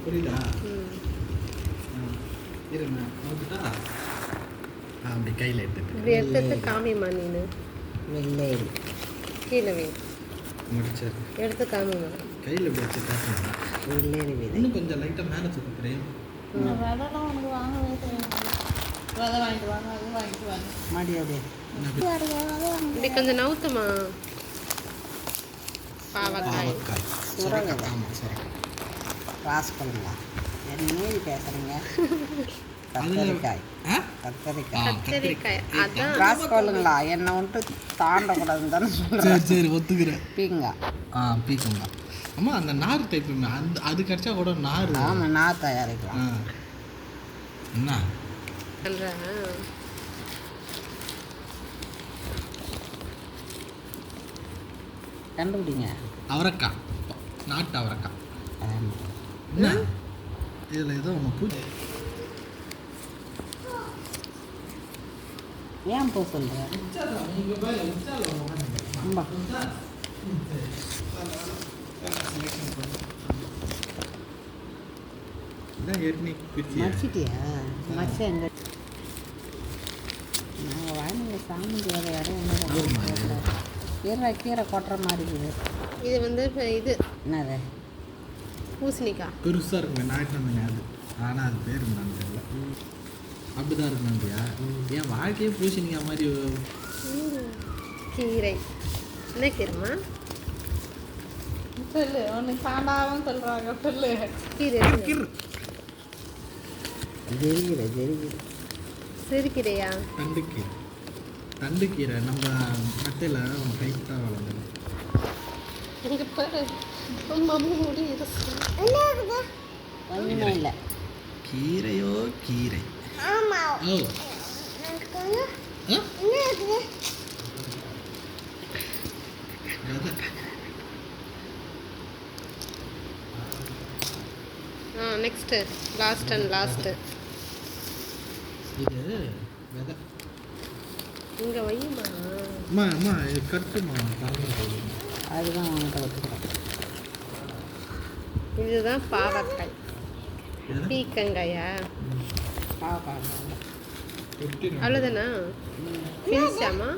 புரியுதா? அப்படி கையில் எடுத்து காமிமா நீனு வெள்ளேரி கீழே வை முடிச்சாரு. எடுத்து காமிமா கையில் இப்படி வச்சு காட்டணும். வெள்ளேரி விதை இன்னும் கொஞ்சம் லைட்டாக மேலே தூக்குறேன். விதைலாம் உனக்கு வாங்கவே தெரியாது. விதை வாங்கிட்டு வாங்க, அது வாங்கிட்டு வாங்க. மாடி அப்படியே இப்படி கொஞ்சம் நவுத்துமா. பாவக்காய் சுரக்காய் ஆமாம், சுரக்காய். ராஸ்கல்ங்களா என்ன பேசுகிறீங்க? கத்தரிக்காய் கத்திரிக்காய் அதான் ராஸ்கோலுங்களா என்னை வந்துட்டு தாண்டக்கூடாதுன்னு தானே சரி சொல்கிறேன். சரி ஒத்துக்கிறேன். பீங்கா பீக்கங்க. ஆமாம், அந்த நார் டைப் அது கிடச்சா கூட நார். ஆமாம், நான் தயாரிக்கலாம். என்ன கண்டுபிடிங்க. அவரைக்காய், நாட்டு அவரைக்காய். ஆமாம். என்ன இதில் ஏதோ ஒன்று பூச்சி. ஏன் போ சொல்கிறேன்? ரொம்ப மச்சிட்டியா? மச்ச எங்க நாங்கள் வாங்கி சாமிக்கு வேறு இடம் கீரை கொட்டுற மாதிரி இருக்குது. இது வந்து இது என்னது? பூசணிக்காய் பெருசாக இருக்குங்க, நாட்டு வந்தேங்க அது. ஆனால் அது பேர் என்னன்னு தெரியல. அப்படிதான் இருக்குங்கய்யா. என் வாழ்க்கையே பூசணிக்காய் மாதிரி. கீரை என்ன கீரைம்மா? சொல்லு, உனக்கு காண்டாவும் சொல்கிறாங்க. சொல்லு. கீரை சிறுகீரையா? தண்டுக்கீரை. தண்டுக்கீரை நம்ம மட்டையில் டைட்டாக வளர்ந்துடும். இங்கே பாரு மம்மூடி ஒன்றுமே இல்லை. கீரையோ கீரை. ஓ நெக்ஸ்ட்டு லாஸ்ட்டு இது விதை. இங்கே வையுமா. அம்மா அம்மா இது கட்டுமா பரவாயில்ல. அதுதான் அவங்கள்ட்ட வச்சுக்கிறேன். இதுதான் பாவக்காய். பீக்கங்காயா? பாவக்காய் வெட்டி அவ்வளோதானா? ஃபினிஷாமா?